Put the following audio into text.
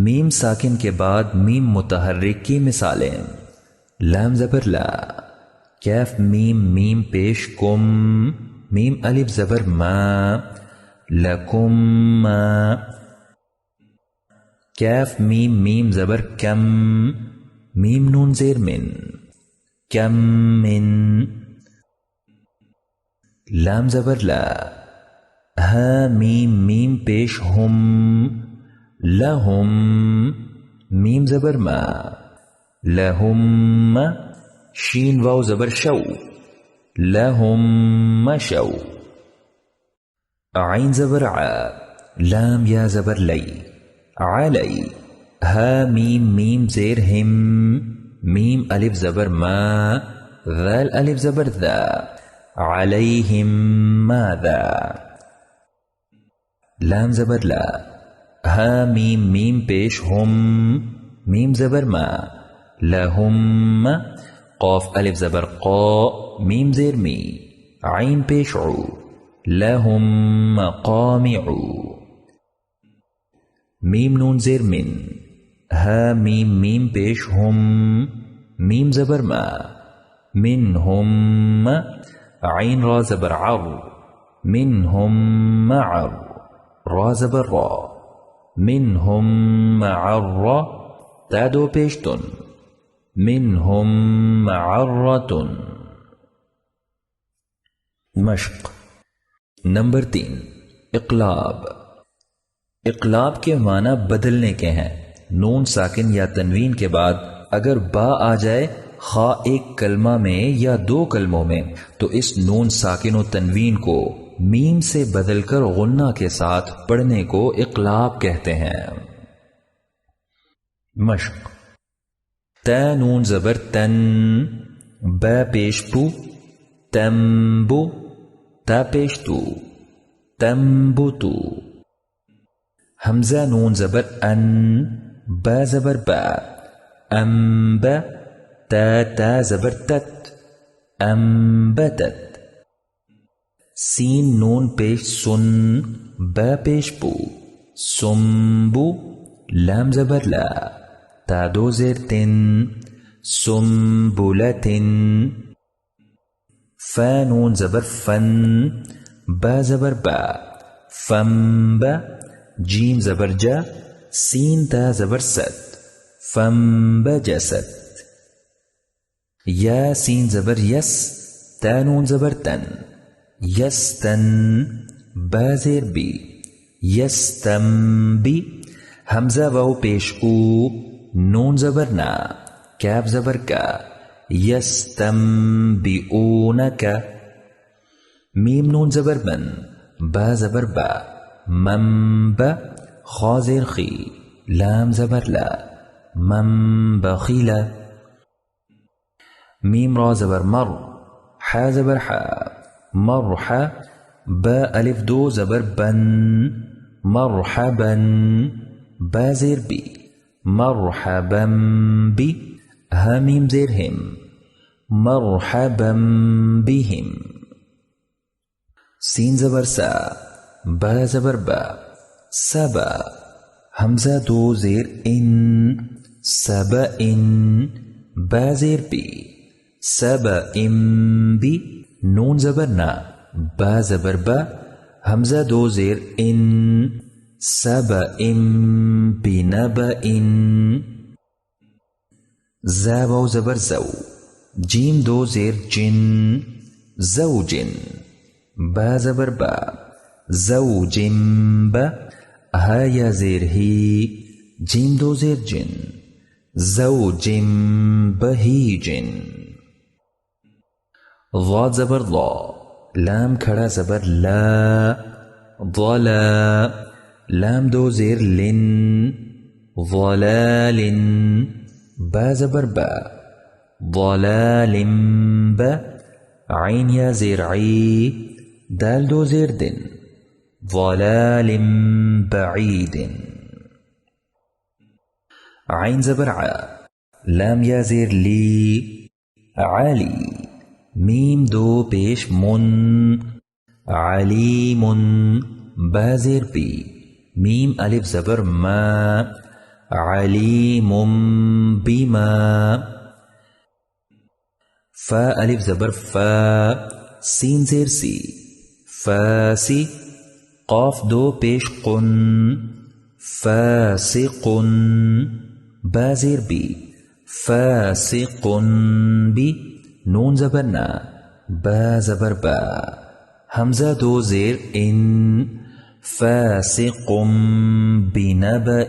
میم ساکن کے بعد میم متحرک کی مثالیں: لام زبر لا، کیف میم میم پیش کم، میم الف زبر ما، لکم ما، کیف میم میم زبر کم، میم نون زیر من، کم من، لام زبر لا، ہا میم میم پیش ہم، لہم، میم زبر ما، لہم، شین واو زبر شو، لہم شو، عین زبر ع، لام یا زبر لی، علی، ہا میم میم زیر ہم، میم الف زبر ما، ذال الف زبر ذا، علیہم ماذا، لام زبر لا، ہا میم میم پیش ہم، میم زبر ما، لہم، قاف الف زبر قا، میم زیر می، عین پیش عو، لہم مقامع، میم نون زیر من، ہا میم میم پیش ہم، میم زبر ما، منہم، عین را زبر عر، منہم معر، را زبر را، منہم معر، تا دو پیش تن، منہم معرتن۔ مشق نمبر 3، اقلاب۔ اقلاب کے معنی بدلنے کے ہیں۔ نون ساکن یا تنوین کے بعد اگر با آ جائے، خواہ ایک کلمہ میں یا دو کلموں میں، تو اس نون ساکن و تنوین کو میم سے بدل کر غنہ کے ساتھ پڑھنے کو اقلاب کہتے ہیں۔ مشق، تا نون زبر تن، با پیش پو، تنبو، تا پیش تو، تنبتو، حمزہ نون زبر ان، با زبر با، انبا، تا زبر تت، انبتت، سین نون پیش سن، با پیش پو، سنبو، لام زبر لا، تا دو زیر تن، سنبلتن، فا نون زبر فن، با زبر با، فنبا، جیم زبر جا، سین تا زبر ست، فنبجست، یا سین زبر یس، تا نون زبر تن، یستن، با زیر بی، یستنبی، حمزہ واو پیش او، نون زبر نا، کاف زبر کا، یستنبئونک، میم نون زبر من، با زبر با، منبا، خا زیر خی، لام زبر لا، منبخیل، میم را زبر مر، حا زبر حا، مرحا، با الف دو زبر بن، مرحبا، با زیر بی، مرحبا بی، ہا میم زیر ہم، مرحبا بهم، سین زبر سا، با زبر با، سبا، حمزہ دو زیر ان، سبا ان، با زیر بی، سبا ان بی، نون زبر نا، با زبر با، حمزہ دو زیر ان، سبا ان بنبا ان، زا واو زبر زو، جیم دو زیر جن، زوجن، با زبر با، زوجن با، ہا یا زیر ہی، جیم دو زیر جن، زوجن بہیجن، ضاد زبر ضا، لام کھڑا زبر لا، ضلا، لام دو زیر لن، ضلال، با زبر با، ضلال با، عین یا زیر عی، دال دو زیر دن، ضلال بعید، عین زبر ع، لام یا زیر لی، علی، میم دو پیش من، علیم، با زیر بی، میم الف زبر ما، علیم بما، فا الف زبر فا، سین زیر سی، فاسی، قاف دو پیش قن، فاسقن، با زیر بی، فاسقن بی، نون زبر نا، با زبر با، حمزہ دو زیر ان، فاسق بنبأ،